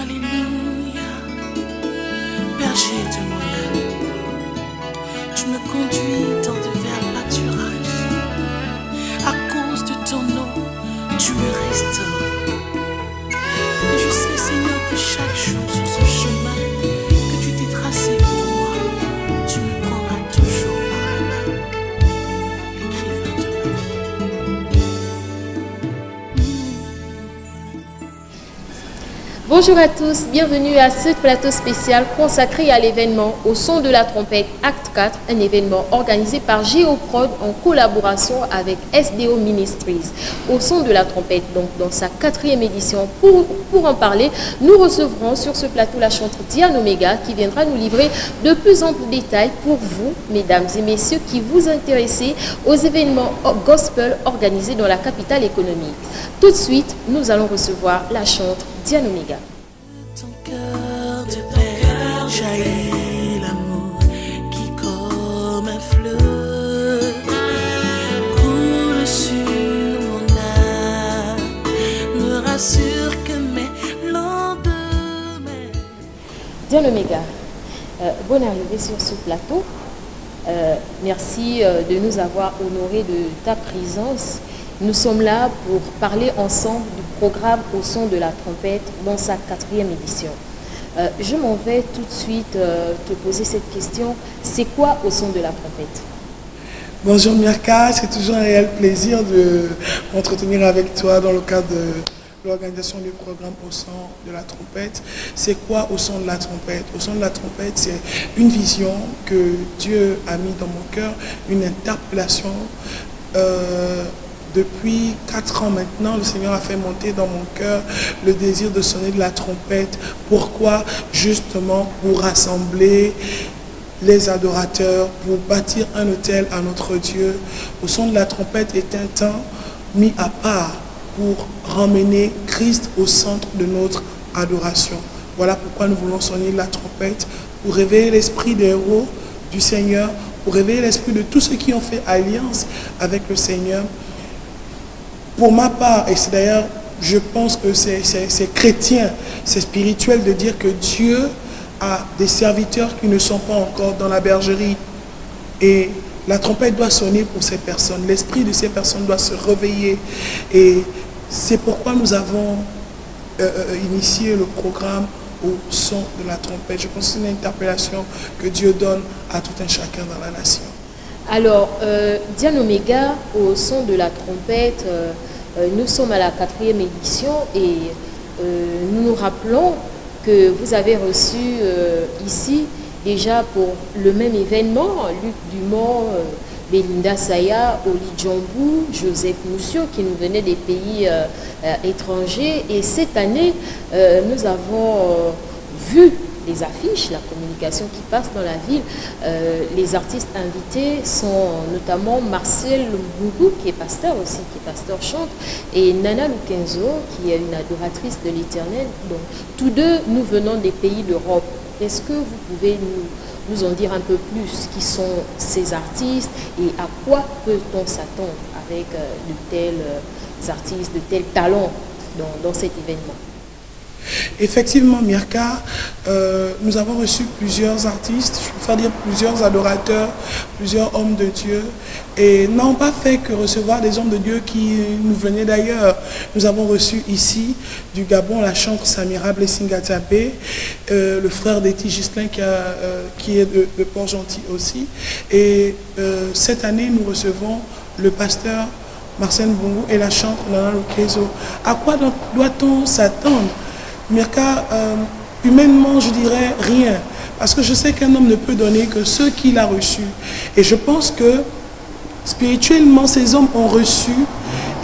Alléluia, berger de mon âme, tu me conduis dans de verts pâturages. À cause de ton nom, tu me restaures. Et je sais, Seigneur, que chaque jour sur ce chemin que tu t'es tracé pour moi, tu me prendras toujours par la main, l'écrivain de ma vie. Bonjour à tous, bienvenue à ce plateau spécial consacré à l'événement Au son de la trompette Acte 4, un événement organisé par Géoprod en collaboration avec SDO Ministries. Au son de la trompette, donc dans sa 4e édition. Pour en parler, nous recevrons sur ce plateau la chanteuse Diane Omega qui viendra nous livrer de plus amples détails pour vous, mesdames et messieurs, qui vous intéressez aux événements gospel organisés dans la capitale économique. Tout de suite, nous allons recevoir la chanteuse Diane Omega. Ton cœur de père jaillit l'amour qui comme un fleuve coule sur mon âme, me rassure que mes lendemains. Diane Omega, bonne arrivée sur ce plateau. Merci de nous avoir honoré de ta présence. Nous sommes là pour parler ensemble du programme Au son de la trompette dans sa 4e édition. Je m'en vais tout de suite te poser cette question. C'est quoi Au son de la trompette? Bonjour Mirka, c'est toujours un réel plaisir de m'entretenir avec toi dans le cadre de l'organisation du programme Au son de la trompette. C'est quoi Au son de la trompette? Au son de la trompette, c'est une vision que Dieu a mis dans mon cœur, une interpellation. Depuis 4 ans maintenant, le Seigneur a fait monter dans mon cœur le désir de sonner de la trompette. Pourquoi? Justement pour rassembler les adorateurs, pour bâtir un autel à notre Dieu. Au son de la trompette est un temps mis à part pour ramener Christ au centre de notre adoration. Voilà pourquoi nous voulons sonner de la trompette, pour réveiller l'esprit des héros du Seigneur, pour réveiller l'esprit de tous ceux qui ont fait alliance avec le Seigneur. Pour ma part, et c'est d'ailleurs, je pense que c'est chrétien, c'est spirituel de dire que Dieu a des serviteurs qui ne sont pas encore dans la bergerie. Et la trompette doit sonner pour ces personnes. L'esprit de ces personnes doit se réveiller. Et c'est pourquoi nous avons initié le programme Au son de la trompette. Je pense que c'est une interpellation que Dieu donne à tout un chacun dans la nation. Alors, Diane Omega, Au son de la trompette, nous sommes à la 4e édition et nous nous rappelons que vous avez reçu ici, déjà pour le même événement, Luc Dumont, Belinda Saya, Oli Djambou, Joseph Moussio, qui nous venaient des pays étrangers. Et cette année, nous avons vu les affiches, la communication qui passe dans la ville. Les artistes invités sont notamment Marcel Mbungu, qui est pasteur aussi, qui est pasteur chante, et Nana Lukenzo, qui est une adoratrice de l'Éternel. Donc, tous deux, nous venons des pays d'Europe. Est-ce que vous pouvez nous en dire un peu plus qui sont ces artistes et à quoi peut-on s'attendre avec de tels artistes, de tels talents dans cet événement? Effectivement, Mirka, nous avons reçu plusieurs artistes, je peux faire dire plusieurs adorateurs, plusieurs hommes de Dieu, et n'ont pas fait que recevoir des hommes de Dieu qui nous venaient d'ailleurs. Nous avons reçu ici, du Gabon, la chanteuse Samira Blessing-Gatapé, le frère d'Eti Gislin qui est de Port-Gentil aussi, et cette année, nous recevons le pasteur Marcel Mbungu et la chanteuse Nana Lukenzo. À quoi doit-on s'attendre? Mirka, humainement, je dirais rien. Parce que je sais qu'un homme ne peut donner que ce qu'il a reçu. Et je pense que spirituellement, ces hommes ont reçu.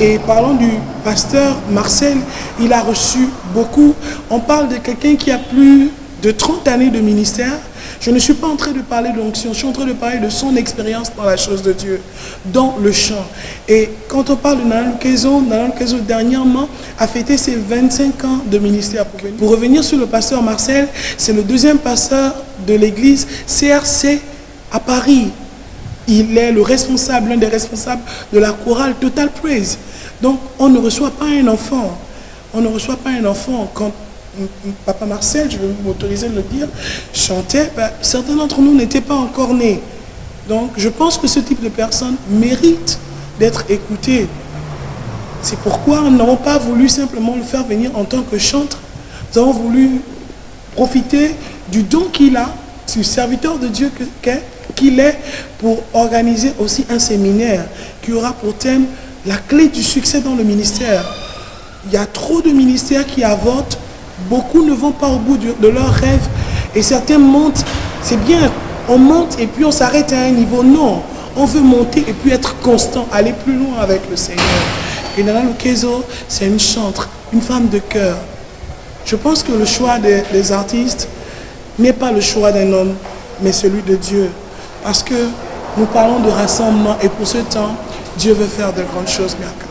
Et parlons du pasteur Marcel, il a reçu beaucoup. On parle de quelqu'un qui a plus de 30 années de ministère. Je ne suis pas en train de parler d'onction, je suis en train de parler de son expérience dans la chose de Dieu, dans le chant. Et quand on parle de Nana Lukenzo dernièrement a fêté ses 25 ans de ministère. Pour revenir sur le pasteur Marcel, c'est le 2e pasteur de l'église CRC à Paris. Il est le responsable, l'un des responsables de la chorale Total Praise. Donc on ne reçoit pas un enfant. On ne reçoit pas un enfant. Quand Papa Marcel, je vais m'autoriser de le dire, chantait, certains d'entre nous n'étaient pas encore nés. Donc je pense que ce type de personnes mérite d'être écoutées. C'est pourquoi nous n'avons pas voulu simplement le faire venir en tant que chantre. Nous avons voulu profiter du don qu'il a, du serviteur de Dieu qu'il est, pour organiser aussi un séminaire qui aura pour thème la clé du succès dans le ministère. Il y a trop de ministères qui avortent, beaucoup ne vont pas au bout de leurs rêves et certains montent. C'est bien, on monte et puis on s'arrête à un niveau. Non, on veut monter et puis être constant, aller plus loin avec le Seigneur. Et Nana Lukezo, c'est une chantre, une femme de cœur. Je pense que le choix des artistes n'est pas le choix d'un homme, mais celui de Dieu. Parce que nous parlons de rassemblement et pour ce temps, Dieu veut faire de grandes choses, Miaka.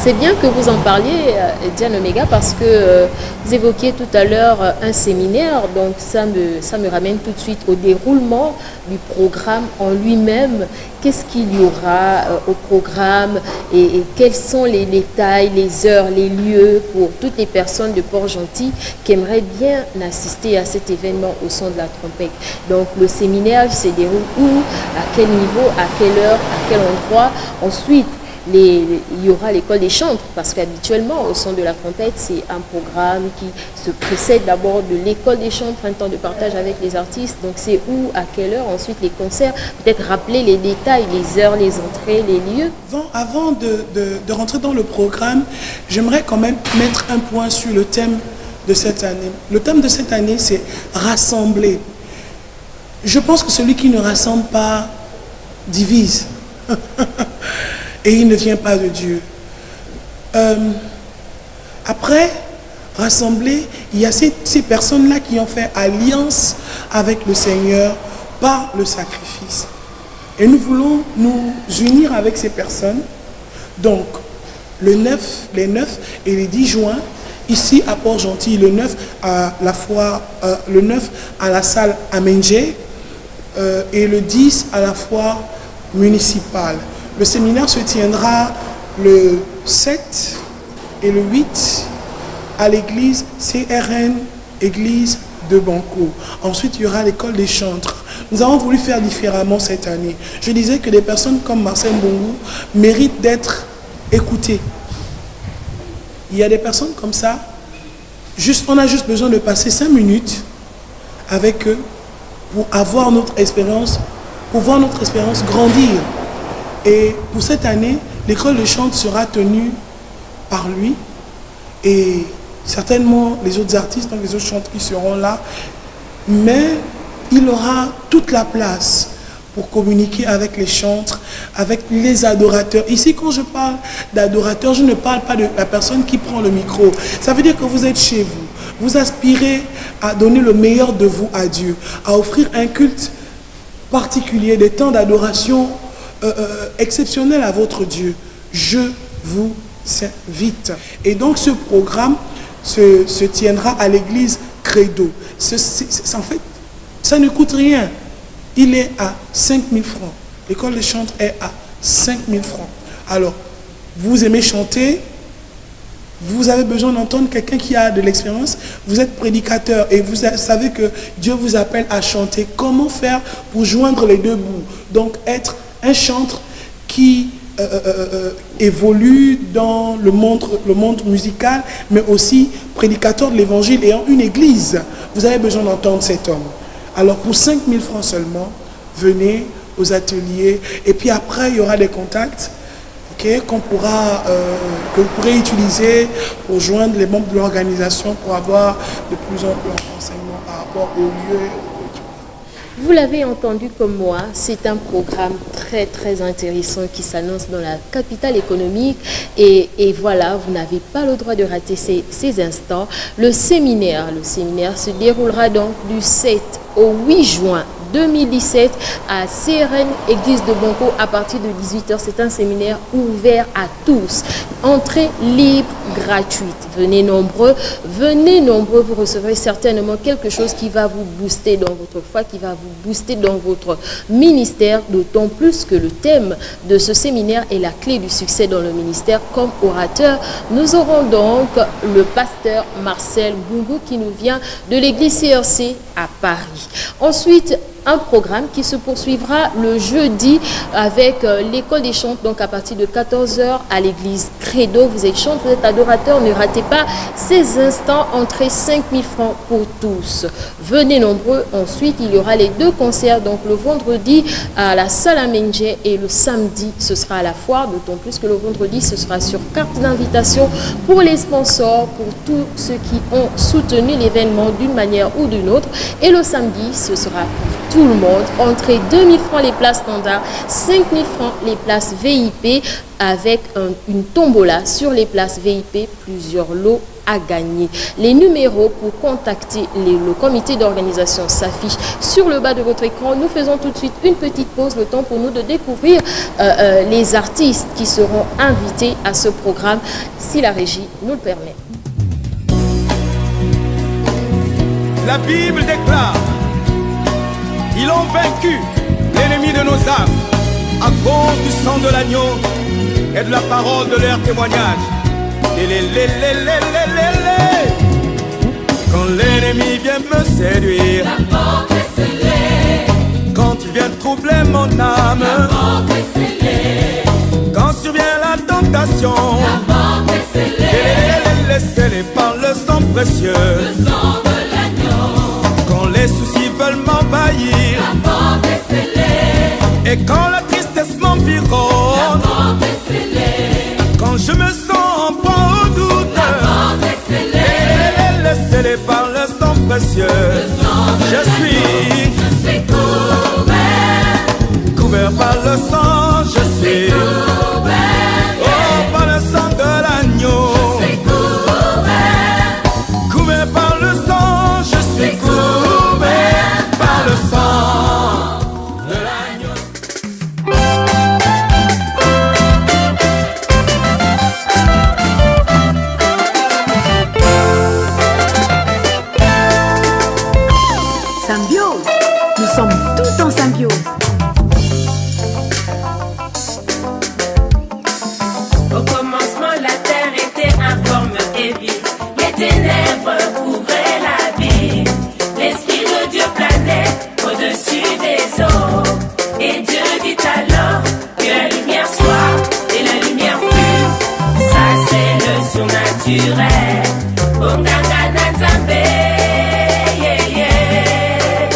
C'est bien que vous en parliez, Diane Omega, parce que vous évoquiez tout à l'heure un séminaire, donc ça me ramène tout de suite au déroulement du programme en lui-même. Qu'est-ce qu'il y aura au programme et quels sont les détails, les heures, les lieux pour toutes les personnes de Port-Gentil qui aimeraient bien assister à cet événement au son de la trompette. Donc le séminaire se déroule où, à quel niveau, à quelle heure, à quel endroit. Ensuite, il y aura l'école des chantres, parce qu'habituellement, au son de la trompette, c'est un programme qui se précède d'abord de l'école des chantres, un temps de partage avec les artistes. Donc c'est où, à quelle heure, ensuite les concerts, peut-être rappeler les détails, les heures, les entrées, les lieux. Avant de rentrer dans le programme, j'aimerais quand même mettre un point sur le thème de cette année. Le thème de cette année, c'est rassembler. Je pense que celui qui ne rassemble pas divise. Et il ne vient pas de Dieu. Après, rassembler, il y a ces personnes-là qui ont fait alliance avec le Seigneur par le sacrifice. Et nous voulons nous unir avec ces personnes. Donc, les 9 et les 10 juin, ici à Port-Gentil, le 9 à la foire, le 9 à la salle Amengé et le 10 à la foire municipale. Le séminaire se tiendra le 7 et le 8 à l'église CRN, église de Banco. Ensuite, il y aura l'école des chantres. Nous avons voulu faire différemment cette année. Je disais que des personnes comme Marcel Mbongo méritent d'être écoutées. Il y a des personnes comme ça, on a juste besoin de passer 5 minutes avec eux pour avoir notre expérience, pour voir notre expérience grandir. Et pour cette année, l'école de chant sera tenue par lui et certainement les autres artistes, donc les autres chanteurs qui seront là. Mais il aura toute la place pour communiquer avec les chantres, avec les adorateurs. Ici, quand je parle d'adorateurs, je ne parle pas de la personne qui prend le micro. Ça veut dire que vous êtes chez vous. Vous aspirez à donner le meilleur de vous à Dieu, à offrir un culte particulier, des temps d'adoration exceptionnel à votre Dieu. Je vous invite. Et donc ce programme se tiendra à l'église Credo. En fait, ça ne coûte rien. Il est à 5 000 francs. L'école de chant est à 5 000 francs. Alors, vous aimez chanter, vous avez besoin d'entendre quelqu'un qui a de l'expérience, vous êtes prédicateur et vous savez que Dieu vous appelle à chanter. Comment faire pour joindre les deux bouts? Donc, être un chantre qui évolue dans le monde musical, mais aussi prédicateur de l'évangile ayant une église. Vous avez besoin d'entendre cet homme. Alors pour 5 000 francs seulement, venez aux ateliers et puis après il y aura des contacts que vous pourrez utiliser pour joindre les membres de l'organisation pour avoir de plus en plus de renseignements par rapport au lieu. Vous l'avez entendu comme moi, c'est un programme très très intéressant qui s'annonce dans la capitale économique et voilà, vous n'avez pas le droit de rater ces instants. Le séminaire se déroulera donc du 7 au 8 juin 2017 à CRN, église de Banco, à partir de 18h. C'est un séminaire ouvert à tous. Entrée libre, gratuite. Venez nombreux, vous recevrez certainement quelque chose qui va vous booster dans votre foi, qui va vous booster dans votre ministère, d'autant plus que le thème de ce séminaire est la clé du succès dans le ministère. Comme orateur, nous aurons donc le pasteur Marcel Gungu qui nous vient de l'église CRC à Paris. Ensuite, un programme qui se poursuivra le jeudi avec l'école des chants, donc à partir de 14h à l'église Credo. Vous êtes chante, vous êtes adorateur, ne ratez pas ces instants, entrée 5 000 francs pour tous. Venez nombreux. Ensuite, il y aura les deux concerts, donc le vendredi à la salle à Menje et le samedi, ce sera à la foire, d'autant plus que le vendredi, ce sera sur carte d'invitation pour les sponsors, pour tous ceux qui ont soutenu l'événement d'une manière ou d'une autre. Et le samedi, ce sera pour tout le monde. Entrée 2 000 francs les places standards, 5 000 francs les places VIP avec une tombola sur les places VIP, plusieurs lots à gagner. Les numéros pour contacter le comité d'organisation s'affichent sur le bas de votre écran. Nous faisons tout de suite une petite pause, le temps pour nous de découvrir les artistes qui seront invités à ce programme, si la régie nous le permet. La Bible déclare: ils ont vaincu l'ennemi de nos âmes à cause du sang de l'agneau et de la parole de leur témoignage. Quand l'ennemi vient me séduire, la porte est scellée. Quand il vient troubler mon âme, la porte est scellée. Quand survient la tentation, la porte est scellée. Scellée par le sang précieux, le sang de l'agneau. Quand les soucis veulent m'envahir, la porte est scellée. Et quand la tristesse m'environne, la porte est scellée. Quand je me sens en proie au doute, la porte est scellée. Scellée par le sang précieux, je suis couvert par le sang, je suis par le sang de l'agneau. Couvert par le sang, je suis couvert par le sang de l'agneau. Symbiose, nous sommes tous en symbiose. Au commencement, la terre était informe et vide. Les ténèbres couvraient l'abîme. L'Esprit de Dieu planait au-dessus des eaux. Et Dieu dit alors que la lumière soit, et la lumière fut. Ça, c'est le surnaturel. Bonganga na Nzambe, yeah, yeah.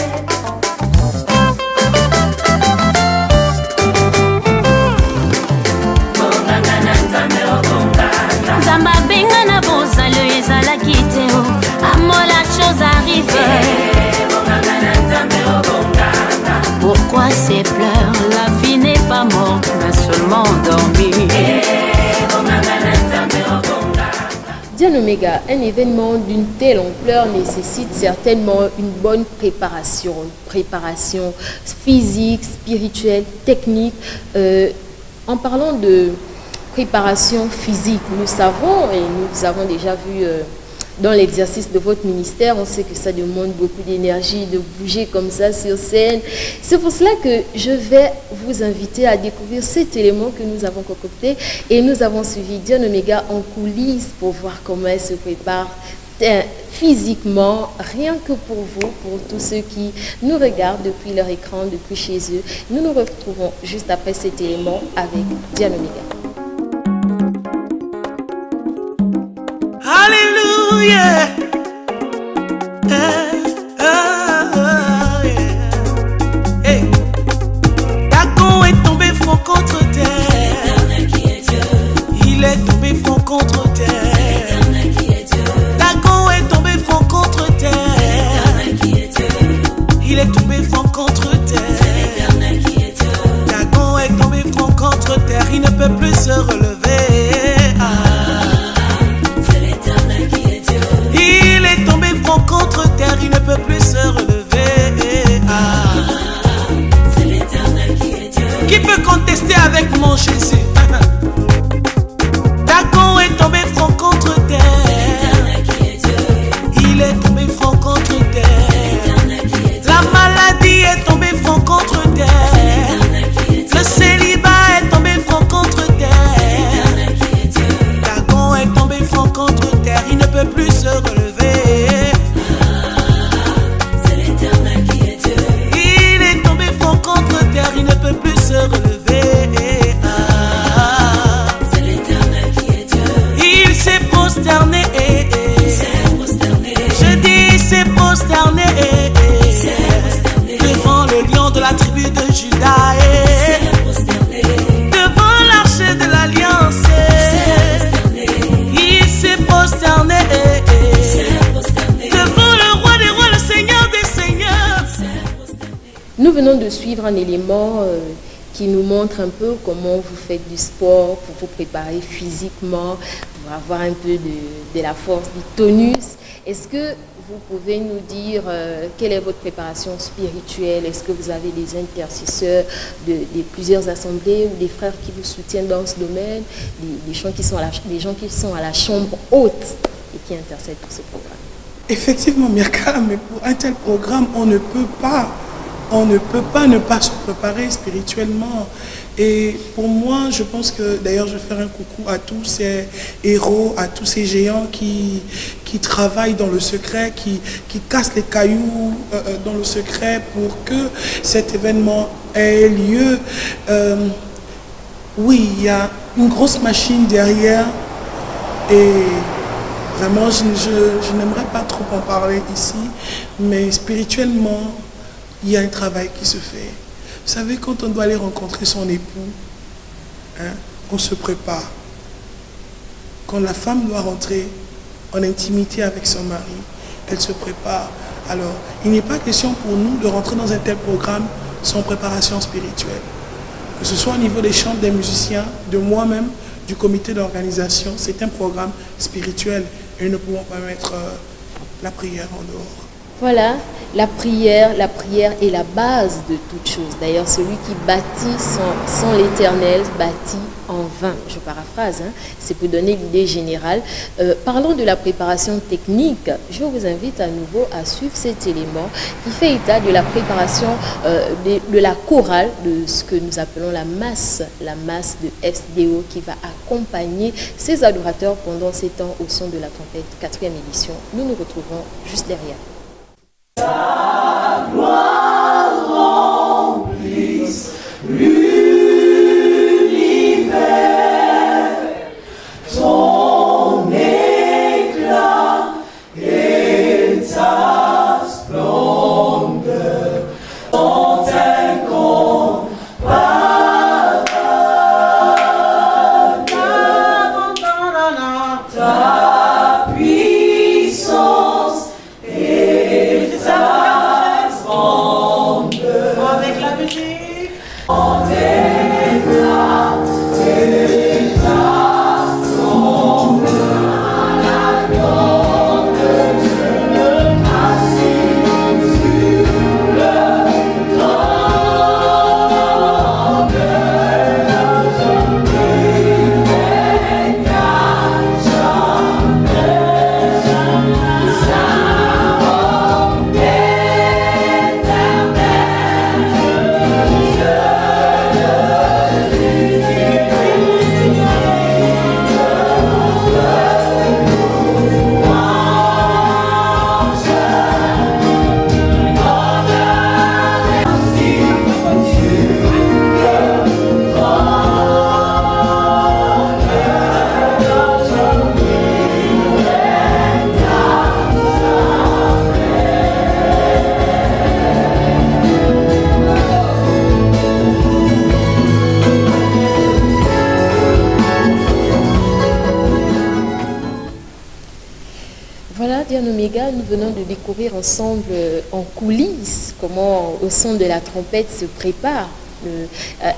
Bonganga na Nzambe, oh bonganga. Nzamba benga na bozalo ezalaki te o amo la chose arrive. Bonganga na Nzambe, oh bonganga. Pourquoi ces pleurs? La vie n'est pas morte mais seulement endormie. Bonganga na Nzambe, oh bonganga. Diane Omega, un événement d'une telle ampleur nécessite certainement une bonne préparation physique, spirituelle, technique. En parlant de préparation physique, nous savons et nous avons déjà vu dans l'exercice de votre ministère, on sait que ça demande beaucoup d'énergie de bouger comme ça sur scène. C'est pour cela que je vais vous inviter à découvrir cet élément que nous avons concocté et nous avons suivi Diane Omega en coulisses pour voir comment elle se prépare physiquement, rien que pour vous, pour tous ceux qui nous regardent depuis leur écran, depuis chez eux. Nous nous retrouvons juste après cet élément avec Diane Omega. Alléluia. Hey. Dagon est tombé front contre terre. Il est tombé front contre terre. Dagon est tombé front contre terre. Il est tombé front contre terre. Dagon est tombé front contre terre. Il ne peut plus se relever. Il Nous venons de suivre un élément qui nous montre un peu comment vous faites du sport pour vous préparer physiquement, pour avoir un peu de la force, du tonus. Est-ce que vous pouvez nous dire quelle est votre préparation spirituelle? Est-ce que vous avez des intercesseurs de plusieurs assemblées ou des frères qui vous soutiennent dans ce domaine, des gens qui sont à la chambre haute et qui intercèdent pour ce programme? Effectivement, Mirka, mais pour un tel programme, on ne peut pas ne pas se préparer spirituellement. Et pour moi, je pense que, d'ailleurs, je vais faire un coucou à tous ces héros, à tous ces géants qui travaillent dans le secret, qui cassent les cailloux dans le secret pour que cet événement ait lieu. Oui, il y a une grosse machine derrière et vraiment, je n'aimerais pas trop en parler ici, mais spirituellement, il y a un travail qui se fait. Vous savez, quand on doit aller rencontrer son époux, on se prépare. Quand la femme doit rentrer en intimité avec son mari, elle se prépare. Alors, il n'est pas question pour nous de rentrer dans un tel programme sans préparation spirituelle. Que ce soit au niveau des chants des musiciens, de moi-même, du comité d'organisation, c'est un programme spirituel et nous ne pouvons pas mettre la prière en dehors. Voilà, la prière est la base de toute chose. D'ailleurs, celui qui bâtit sans l'Éternel bâtit en vain. Je paraphrase, c'est pour donner l'idée générale. Parlons de la préparation technique. Je vous invite à nouveau à suivre cet élément qui fait état de la préparation de la chorale, de ce que nous appelons la masse de SDO qui va accompagner ces adorateurs pendant ces temps au son de la trompette, 4e édition. Nous nous retrouverons juste derrière. Ta gloire remplisse l'univers, ton éclat et ta splendeur sont incomparables. Ta puissance et ta grandeur. Avec la musique. En éclat et ta splendeur. La grande Dieu assis sur le trône. Il règne à jamais, sa robe éternelle. Voilà, Diane Omega, nous venons de découvrir ensemble en coulisses comment au son de la trompette se prépare.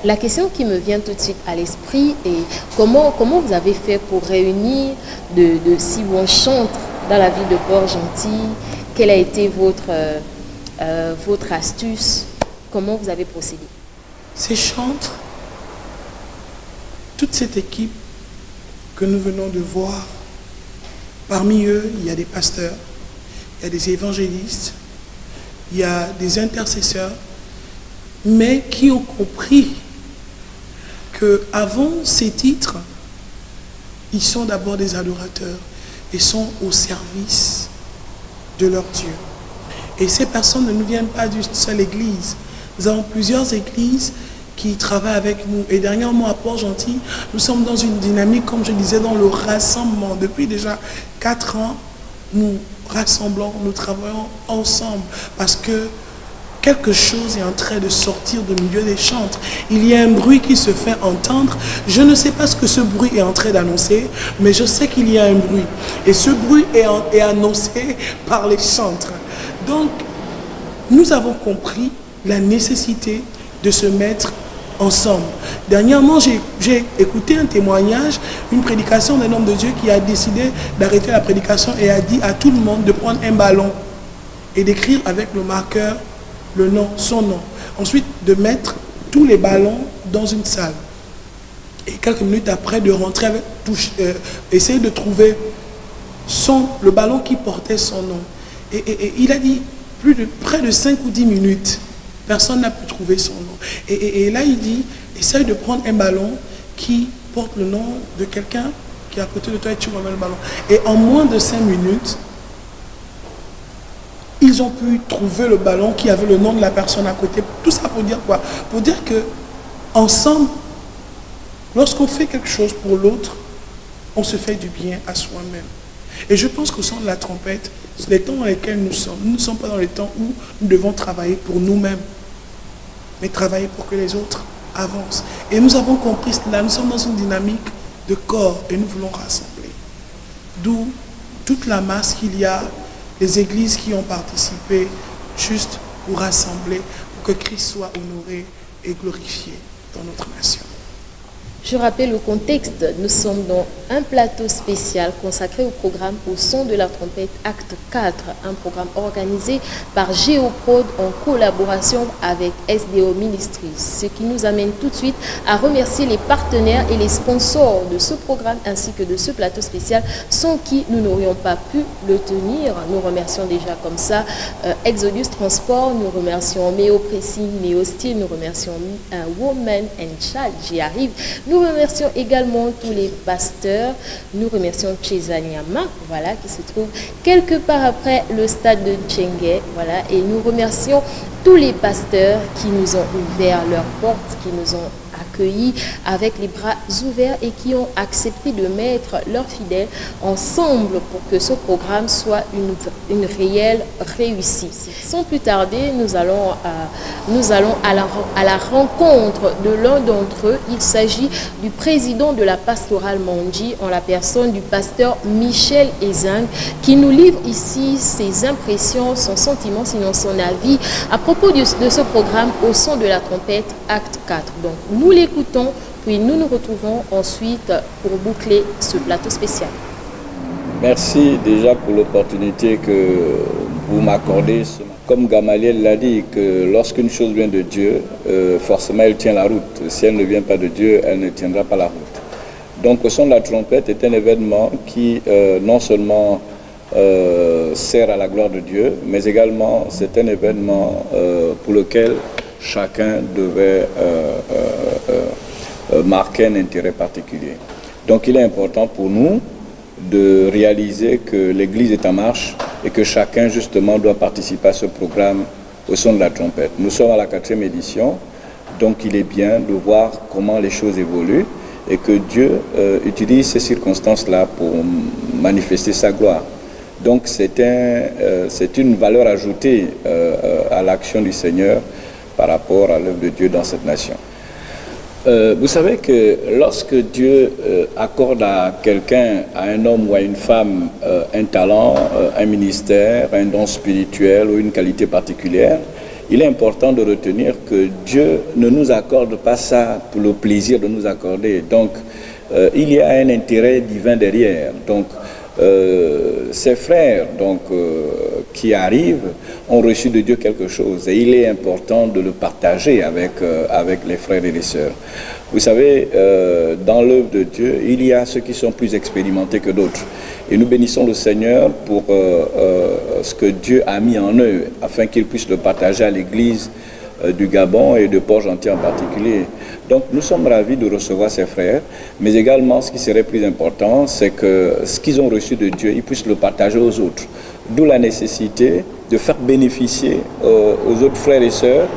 La question qui me vient tout de suite à l'esprit est comment vous avez fait pour réunir de si bons chantres dans la ville de Port-Gentil? Quelle a été votre astuce? Comment vous avez procédé? Ces chantres, toute cette équipe que nous venons de voir, parmi eux, il y a des pasteurs, il y a des évangélistes, il y a des intercesseurs, mais qui ont compris qu'avant ces titres, ils sont d'abord des adorateurs et sont au service de leur Dieu. Et ces personnes ne nous viennent pas d'une seule église. Nous avons plusieurs églises qui travaillent avec nous. Et dernièrement, à Port-Gentil, nous sommes dans une dynamique, comme je disais, dans le rassemblement. Depuis déjà 4 ans, nous rassemblons, nous travaillons ensemble parce que quelque chose est en train de sortir du milieu des chantres. Il y a un bruit qui se fait entendre. Je ne sais pas ce que ce bruit est en train d'annoncer, mais je sais qu'il y a un bruit. Et ce bruit est annoncé par les chantres. Donc, nous avons compris la nécessité de se mettre ensemble. Dernièrement, j'ai écouté un témoignage, une prédication d'un homme de Dieu qui a décidé d'arrêter la prédication et a dit à tout le monde de prendre un ballon et d'écrire avec le marqueur le nom, son nom. Ensuite, de mettre tous les ballons dans une salle. Et quelques minutes après, de rentrer avec, essayer de trouver le ballon qui portait son nom. Et il a dit, près de 5 ou 10 minutes, personne n'a pu trouver son nom. Et là, il dit, essaye de prendre un ballon qui porte le nom de quelqu'un qui est à côté de toi et tu remets le ballon. Et en moins de 5 minutes, ils ont pu trouver le ballon qui avait le nom de la personne à côté. Tout ça pour dire quoi? Pour dire que ensemble, lorsqu'on fait quelque chose pour l'autre, on se fait du bien à soi-même. Et je pense qu'au son de la trompette, c'est les temps dans lesquels nous ne sommes pas dans les temps où nous devons travailler pour nous-mêmes, mais travailler pour que les autres avancent. Et nous avons compris cela, nous sommes dans une dynamique de corps et nous voulons rassembler. D'où toute la masse qu'il y a, les églises qui ont participé juste pour rassembler, pour que Christ soit honoré et glorifié dans notre nation. Je rappelle le contexte, nous sommes dans un plateau spécial consacré au programme Au son de la trompette Acte 4, un programme organisé par Géoprod en collaboration avec SDO Ministries. Ce qui nous amène tout de suite à remercier les partenaires et les sponsors de ce programme ainsi que de ce plateau spécial sans qui nous n'aurions pas pu le tenir. Nous remercions déjà comme ça Exodus Transport, nous remercions Méo Pressing, Méo Steel, nous remercions Woman and Child, j'y arrive. Nous remercions également tous les pasteurs. Nous remercions Chezanyama, voilà, qui se trouve quelque part après le stade de Tchengue, voilà, et nous remercions tous les pasteurs qui nous ont ouvert leurs portes, qui nous ont accueillis avec les bras ouverts et qui ont accepté de mettre leurs fidèles ensemble pour que ce programme soit une réelle réussite. Sans plus tarder, nous allons à la rencontre de l'un d'entre eux. Il s'agit du président de la pastorale Mondi en la personne du pasteur Michel Ezang qui nous livre ici ses impressions, son sentiment, sinon son avis à propos de ce programme Au son de la trompette Acte 4. Donc nous l'écoutons, puis nous nous retrouvons ensuite pour boucler ce plateau spécial. Merci déjà pour l'opportunité que vous m'accordez. Comme Gamaliel l'a dit, que lorsqu'une chose vient de Dieu, forcément elle tient la route. Si elle ne vient pas de Dieu, elle ne tiendra pas la route. Donc Au son de la trompette est un événement qui non seulement sert à la gloire de Dieu, mais également c'est un événement pour lequel chacun devait marquer un intérêt particulier. Donc il est important pour nous de réaliser que l'Église est en marche et que chacun justement doit participer à ce programme Au son de la trompette. Nous sommes à la 4e édition, donc il est bien de voir comment les choses évoluent et que Dieu utilise ces circonstances-là pour manifester sa gloire. Donc c'est une valeur ajoutée à l'action du Seigneur par rapport à l'œuvre de Dieu dans cette nation. Vous savez que lorsque Dieu accorde à quelqu'un, à un homme ou à une femme, un talent, un ministère, un don spirituel ou une qualité particulière, il est important de retenir que Dieu ne nous accorde pas ça pour le plaisir de nous accorder. Donc, il y a un intérêt divin derrière. Donc, ces frères qui arrivent ont reçu de Dieu quelque chose et il est important de le partager avec les frères et les sœurs. Vous savez, dans l'œuvre de Dieu, il y a ceux qui sont plus expérimentés que d'autres. Et nous bénissons le Seigneur pour ce que Dieu a mis en eux afin qu'ils puissent le partager à l'Église du Gabon et de Port-Gentil en particulier. Donc nous sommes ravis de recevoir ces frères, mais également ce qui serait plus important, c'est que ce qu'ils ont reçu de Dieu, ils puissent le partager aux autres. D'où la nécessité de faire bénéficier aux autres frères et sœurs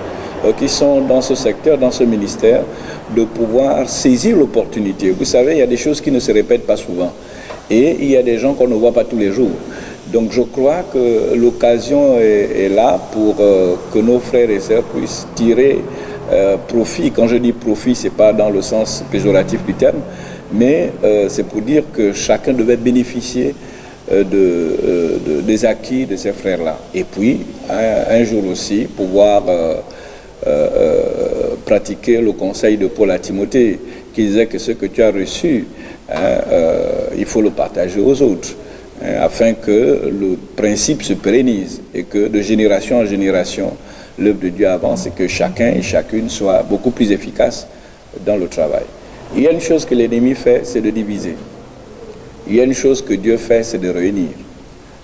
qui sont dans ce secteur, dans ce ministère, de pouvoir saisir l'opportunité. Vous savez, il y a des choses qui ne se répètent pas souvent et il y a des gens qu'on ne voit pas tous les jours. Donc je crois que l'occasion est là pour que nos frères et sœurs puissent tirer profit. Quand je dis profit, ce n'est pas dans le sens péjoratif du terme, mais c'est pour dire que chacun devait bénéficier des acquis de ces frères-là. Et puis, un jour aussi, pouvoir pratiquer le conseil de Paul à Timothée, qui disait que ce que tu as reçu, il faut le partager aux autres, afin que le principe se pérennise et que de génération en génération, l'œuvre de Dieu avance et que chacun et chacune soit beaucoup plus efficace dans le travail. Il y a une chose que l'ennemi fait, c'est de diviser. Il y a une chose que Dieu fait, c'est de réunir.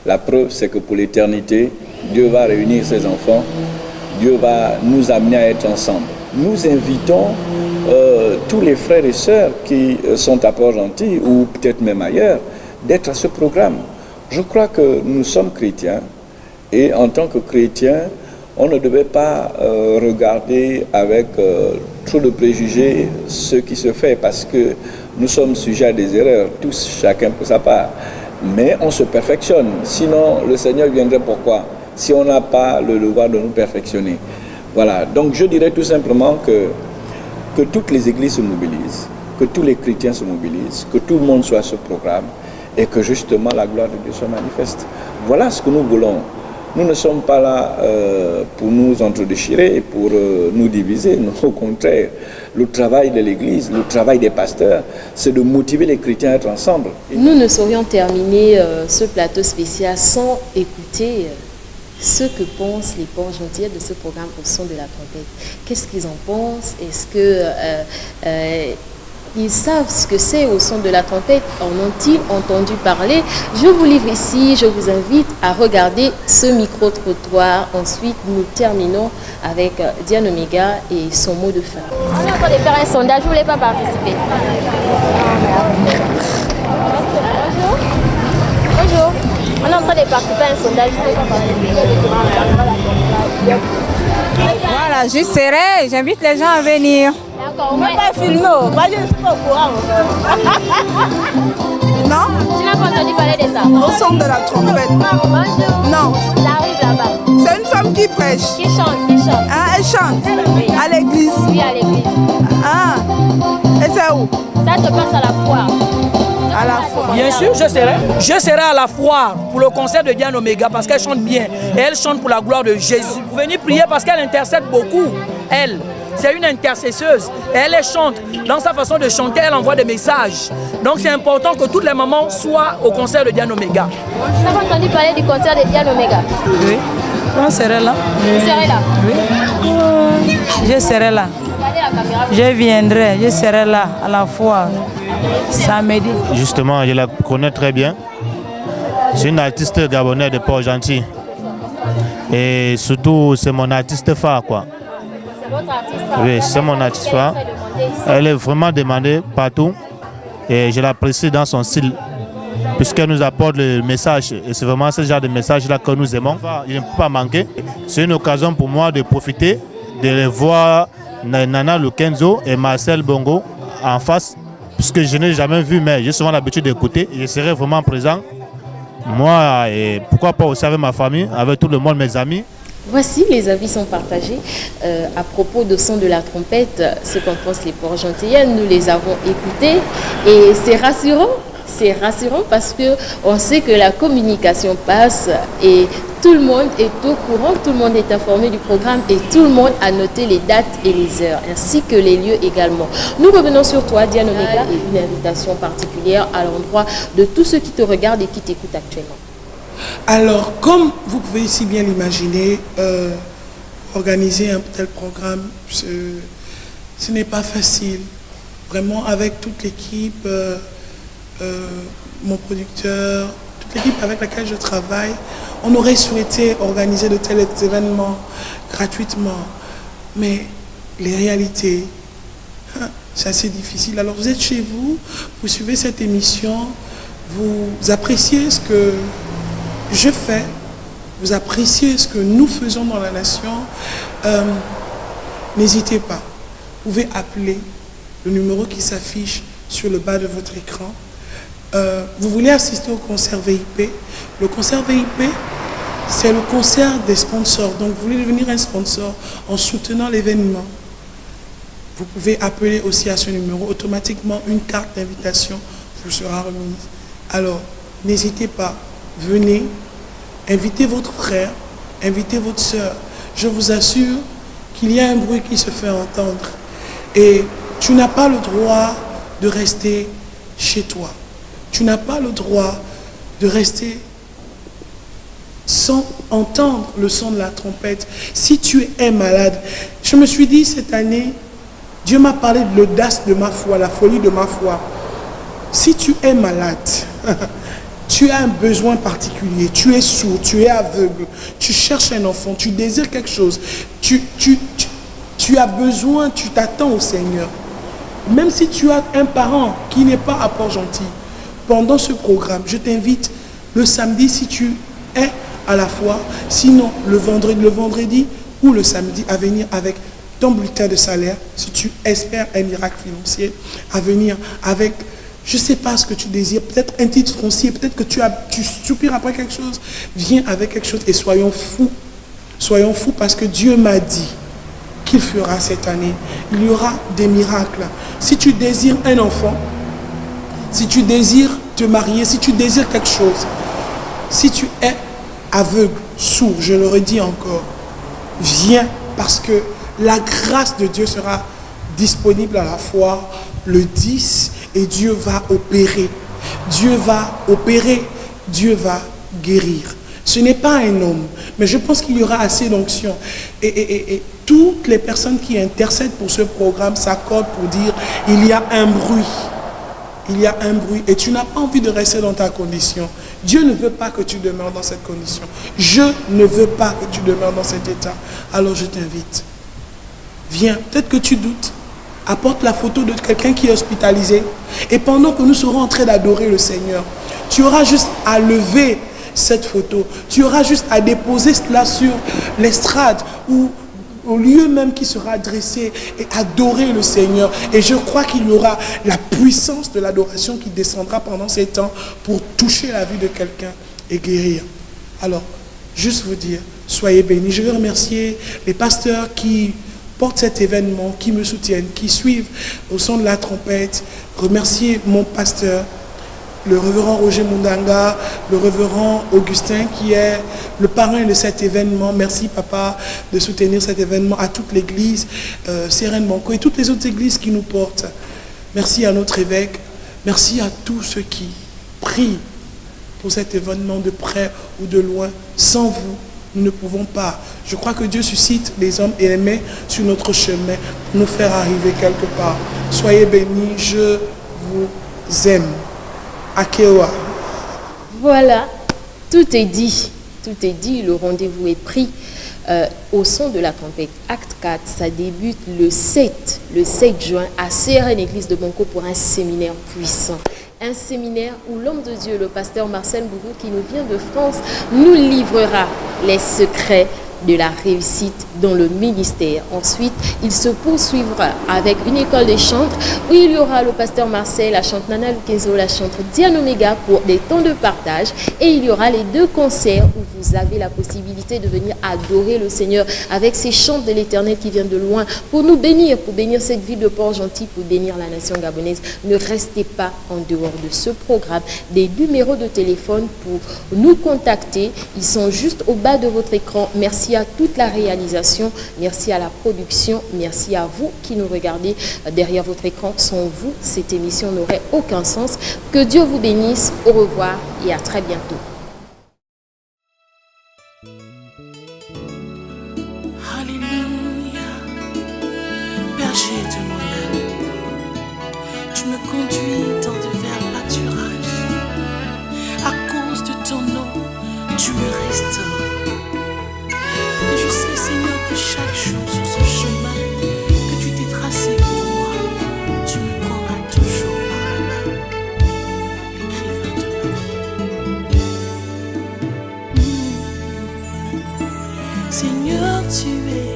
La preuve, c'est que pour l'éternité, Dieu va réunir ses enfants, Dieu va nous amener à être ensemble. Nous invitons tous les frères et sœurs qui sont à Port-Gentil ou peut-être même ailleurs, d'être à ce programme. Je crois que nous sommes chrétiens et en tant que chrétiens, on ne devait pas regarder avec trop de préjugés ce qui se fait parce que nous sommes sujets à des erreurs, tous, chacun pour sa part. Mais on se perfectionne. Sinon, le Seigneur viendrait pourquoi? Si on n'a pas le devoir de nous perfectionner. Voilà. Donc, je dirais tout simplement que toutes les églises se mobilisent, que tous les chrétiens se mobilisent, que tout le monde soit à ce programme et que justement la gloire de Dieu se manifeste. Voilà ce que nous voulons. Nous ne sommes pas là pour nous entre-déchirer et pour nous diviser. Non, au contraire, le travail de l'Église, le travail des pasteurs, c'est de motiver les chrétiens à être ensemble. Nous ne saurions terminer ce plateau spécial sans écouter ce que pensent les Port-Gentillais de ce programme au son de la trompette. Qu'est-ce qu'ils en pensent? Est-ce que ils savent ce que c'est au son de la trompette? En ont-ils entendu parler? Je vous livre ici, je vous invite à regarder ce micro-trottoir. Ensuite, nous terminons avec Diane Omega et son mot de fin. On est en train de faire un sondage, vous ne voulez pas participer? Bonjour. Bonjour. On est en train de participer à un sondage, vous ne voulez pas participer? Voilà, je serai, j'invite les gens à venir. D'accord, on ne va pas filmer, moi je ne suis pas au courant. Non? Tu n'as pas entendu parler de ça? Au son de la trompette. Bonjour. Non. J'arrive là-bas. C'est une femme qui prêche. Qui chante, qui chante. Ah, elle chante? Oui. À l'église? Oui, à l'église. Ah, et c'est où? Ça se passe à la foire. À la foire. Bien sûr, je serai. Je serai à la foire pour le concert de Diane Omega parce qu'elle chante bien. Et elle chante pour la gloire de Jésus. Vous venez prier parce qu'elle intercède beaucoup. Elle, c'est une intercesseuse. Et elle chante. Dans sa façon de chanter, elle envoie des messages. Donc c'est important que toutes les mamans soient au concert de Diane Omega. Tu n'as pas entendu parler du concert de Diane Omega? Oui. On serait là. Vous serez là? Oui. Je serai là. Regardez la caméra. Je viendrai, je serai là à la foire. Samedi. Justement, je la connais très bien. C'est une artiste gabonaise de Port-Gentil. Et surtout, c'est mon artiste phare, quoi. C'est votre artiste phare? Oui, c'est mon artiste phare. Elle est vraiment demandée partout. Et je l'apprécie dans son style. Puisqu'elle nous apporte le message. Et c'est vraiment ce genre de message-là que nous aimons. Il ne peut pas manquer. C'est une occasion pour moi de profiter, de voir Nana Lukenzo et Marcel Bongo en face. Puisque je n'ai jamais vu, mais j'ai souvent l'habitude d'écouter. Je serai vraiment présent. Moi, et pourquoi pas aussi avec ma famille, avec tout le monde, mes amis. Voici, les avis sont partagés. À propos de son de la trompette, ce qu'en pensent les Port-Gentillais, nous les avons écoutés. Et c'est rassurant. C'est rassurant parce qu'on sait que la communication passe et tout le monde est au courant, tout le monde est informé du programme et tout le monde a noté les dates et les heures, ainsi que les lieux également. Nous revenons sur toi, Diane Omega, et une invitation particulière à l'endroit de tous ceux qui te regardent et qui t'écoutent actuellement. Alors, comme vous pouvez si bien l'imaginer, organiser un tel programme, ce n'est pas facile. Vraiment, avec toute l'équipe, mon producteur, toute l'équipe avec laquelle je travaille, on aurait souhaité organiser de tels événements gratuitement. Mais les réalités, c'est assez difficile. Alors vous êtes chez vous, vous suivez cette émission, vous appréciez ce que je fais, vous appréciez ce que nous faisons dans la nation, n'hésitez pas. Vous pouvez appeler le numéro qui s'affiche sur le bas de votre écran. Vous voulez assister au concert VIP. Le concert VIP, c'est le concert des sponsors. Donc, vous voulez devenir un sponsor en soutenant l'événement. Vous pouvez appeler aussi à ce numéro. Automatiquement, une carte d'invitation vous sera remise. Alors, n'hésitez pas. Venez, invitez votre frère, invitez votre soeur. Je vous assure qu'il y a un bruit qui se fait entendre. Et tu n'as pas le droit de rester chez toi. Tu n'as pas le droit de rester sans entendre le son de la trompette. Si tu es malade, je me suis dit cette année, Dieu m'a parlé de l'audace de ma foi, la folie de ma foi. Si tu es malade, tu as un besoin particulier, tu es sourd, tu es aveugle, tu cherches un enfant, tu désires quelque chose, tu as besoin, tu t'attends au Seigneur. Même si tu as un parent qui n'est pas à Port-Gentil, pendant ce programme, je t'invite le samedi si tu es à la foi, sinon le vendredi ou le samedi à venir avec ton bulletin de salaire, si tu espères un miracle financier, à venir avec, je ne sais pas ce que tu désires, peut-être un titre foncier, peut-être que tu soupires après quelque chose, viens avec quelque chose et soyons fous parce que Dieu m'a dit qu'il fera cette année. Il y aura des miracles. Si tu désires un enfant, si tu désires te marier, si tu désires quelque chose, si tu es aveugle, sourd, je le redis encore, viens parce que la grâce de Dieu sera disponible à la fois le 10 et Dieu va opérer. Dieu va opérer, Dieu va guérir. Ce n'est pas un homme, mais je pense qu'il y aura assez d'onction. Et toutes les personnes qui intercèdent pour ce programme s'accordent pour dire il y a un bruit. Il y a un bruit et tu n'as pas envie de rester dans ta condition. Dieu ne veut pas que tu demeures dans cette condition. Je ne veux pas que tu demeures dans cet état. Alors je t'invite. Viens, peut-être que tu doutes. Apporte la photo de quelqu'un qui est hospitalisé. Et pendant que nous serons en train d'adorer le Seigneur, tu auras juste à lever cette photo. Tu auras juste à déposer cela sur l'estrade ou au lieu même qui sera dressé et adorer le Seigneur. Et je crois qu'il y aura la puissance de l'adoration qui descendra pendant ces temps pour toucher la vie de quelqu'un et guérir. Alors, juste vous dire, soyez bénis. Je veux remercier les pasteurs qui portent cet événement, qui me soutiennent, qui suivent au son de la trompette. Remercier mon pasteur, le révérend Roger Mundanga, le révérend Augustin qui est le parrain de cet événement. Merci papa de soutenir cet événement, à toute l'église, Sérène Manco et toutes les autres églises qui nous portent. Merci à notre évêque, merci à tous ceux qui prient pour cet événement de près ou de loin. Sans vous, nous ne pouvons pas. Je crois que Dieu suscite les hommes et les met sur notre chemin pour nous faire arriver quelque part. Soyez bénis, je vous aime. Akewa. Voilà, tout est dit, le rendez-vous est pris au son de la trompette. Acte 4, ça débute le 7 juin à CRN Église de Banco pour un séminaire puissant. Un séminaire où l'homme de Dieu, le pasteur Marcel Bourou, qui nous vient de France, nous livrera les secrets de la réussite dans le ministère. Ensuite, il se poursuivra avec une école de chant où il y aura le pasteur Marcel, la chante Nana Lukezo, la chante Diane Omega pour des temps de partage. Et il y aura les 2 concerts où vous avez la possibilité de venir adorer le Seigneur avec ces chants de l'Éternel qui viennent de loin pour nous bénir, pour bénir cette ville de Port-Gentil, pour bénir la nation gabonaise. Ne restez pas en dehors de ce programme. Des numéros de téléphone pour nous contacter, ils sont juste au bas de votre écran. Merci à toute la réalisation, merci à la production, merci à vous qui nous regardez derrière votre écran. Sans vous, cette émission n'aurait aucun sens. Que Dieu vous bénisse, au revoir et à très bientôt. Alléluia, berger de mon âme, tu me conduis dans de verts pâturages. À cause de ton nom, tu me restaures. Et je sais, Seigneur, que chaque jour sur ce chemin que tu t'es tracé pour moi, tu me prendras toujours par la main, l'écrivain de ma vie. Seigneur, tu es